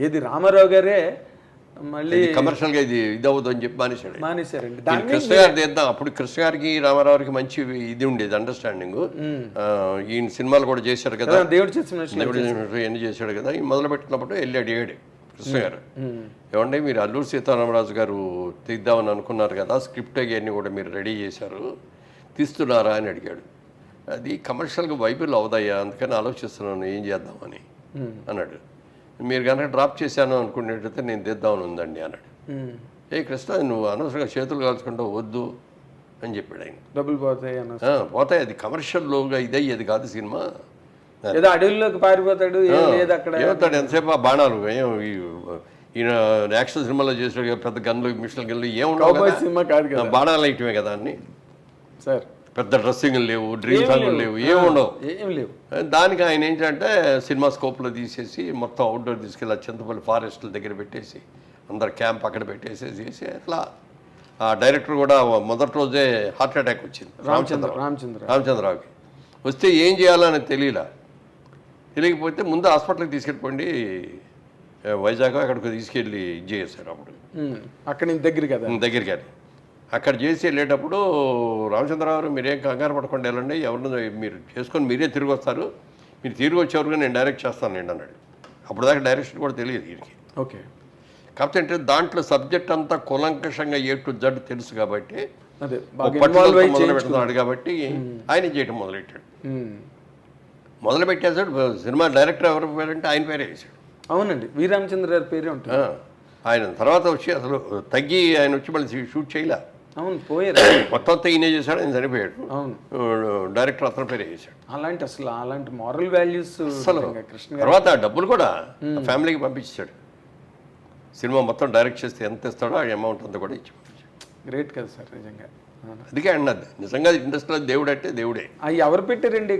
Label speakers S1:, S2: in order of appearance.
S1: ఏది రామారావు గారే మళ్ళీ
S2: కమర్షియల్గా ఇది అవ్వదు అని చెప్పి
S1: మానేశారండి.
S2: కృష్ణ గారు తీద్దాం, అప్పుడు కృష్ణ గారికి రామారావుకి మంచి ఇది ఉండేది అండర్స్టాండింగ్. ఈయన సినిమాలు కూడా చేశాడు కదా,
S1: దేవుడు
S2: ఎన్ని చేశాడు కదా, ఈ మొదలు పెట్టినప్పుడు వెళ్ళి అడిగాడు కృష్ణ గారు, ఏమంటే మీరు అల్లూరు సీతారామరాజు గారు తీద్దామని అనుకున్నారు కదా, స్క్రిప్ట్ అవన్నీ కూడా మీరు రెడీ చేశారు, తీస్తున్నారా అని అడిగాడు. అది కమర్షియల్గా వైబుల్ అవుదయ్యా, అందుకని ఆలోచిస్తున్నాను ఏం చేద్దామని అన్నాడు. మీరు కనుక డ్రాప్ చేశాను అనుకునేటైతే నేను తీద్దామని ఉందండి అన్నాడు. ఏ కృష్ణ నువ్వు అనవసరంగా చేతులు కాల్చుకుంటూ వద్దు అని చెప్పాడు ఆయన.
S1: డబ్బులు
S2: పోతాయి, అది కమర్షియల్లోగా ఇదయ్యేది కాదు సినిమా.
S1: ఏదో అడవుల్లోకి పారిపోతాడు,
S2: ఏమవుతాడు ఎంతసేపు ఆ బాణాలు ఈయన యాక్షన్ సినిమాలో చేసాడు, పెద్ద గన్లు మిషన్ గన్లు ఏముండవు, బాణాలు వేయటమే కదా అన్ని.
S1: సార్
S2: పెద్ద డ్రెస్సింగ్లు లేవు, డ్రీమ్ సాంగ్లు లేవు, ఏముండవు. దానికి ఆయన ఏంటంటే సినిమా స్కోప్లో తీసేసి మొత్తం అవుట్డోర్ తీసుకెళ్ళి చింతపల్లి ఫారెస్ట్ల దగ్గర పెట్టేసి అందరు క్యాంప్ అక్కడ పెట్టేసేసి అట్లా. ఆ డైరెక్టర్ కూడా మొదటి రోజే హార్ట్ అటాక్ వచ్చింది రామచంద్రరావుకి. వస్తే ఏం చేయాలని తెలియకపోతే ముందు హాస్పిటల్కి తీసుకెళ్ళిపోండి, వైజాగ్ అక్కడికి తీసుకెళ్ళి ఇది చేశారు. అప్పుడు
S1: అక్కడ దగ్గర
S2: కానీ అక్కడ చేసి వెళ్ళేటప్పుడు రామచంద్రరావు మీరేం కంగారు పడకుండా వెళ్ళండి, ఎవరినో మీరు చేసుకొని మీరే తిరిగి వస్తారు, మీరు తిరిగి వచ్చేవరకు నేను డైరెక్ట్ చేస్తానండి అన్నాడు. అప్పుడు దాకా డైరెక్షన్ కూడా తెలియదు వీరికి.
S1: ఓకే.
S2: కాకపోతే అంటే దాంట్లో సబ్జెక్ట్ అంతా కూలంకషంగా ఏ టు జడ్ తెలుసు కాబట్టి మొదలు పెడుతున్నాడు కాబట్టి ఆయన చేయటం మొదలెట్టాడు. మొదలుపెట్టేసాడు. సినిమా డైరెక్టర్ ఎవరు పేరంటే ఆయన పేరే వేసాడు.
S1: అవునండి, వి రామచంద్ర గారి పేరే ఉంటుంది.
S2: ఆయన తర్వాత వచ్చి అసలు తగ్గి ఆయన వచ్చి మళ్ళీ షూట్ చేయలే.
S1: అవును, పోయారు.
S2: మొత్తం ఈయనే చేశాడు, ఆయన చనిపోయాడు.
S1: అవును,
S2: డైరెక్టర్ అతని పేరే చేశాడు.
S1: అలాంటి మారల్ వాల్యూస్ కృష్ణ
S2: తర్వాత డబ్బులు కూడా ఫ్యామిలీకి పంపించాడు. సినిమా మొత్తం డైరెక్ట్ చేస్తే ఎంత ఇస్తాడో ఆ అమౌంట్ అంతా కూడా ఇచ్చి పంపించాడు.
S1: గ్రేట్ కదా సార్ నిజంగా.
S2: అందుకే అన్నది నిజంగా ఇండస్ట్రీలో దేవుడు అంటే దేవుడే.
S1: అవి ఎవరు పెట్టారండి?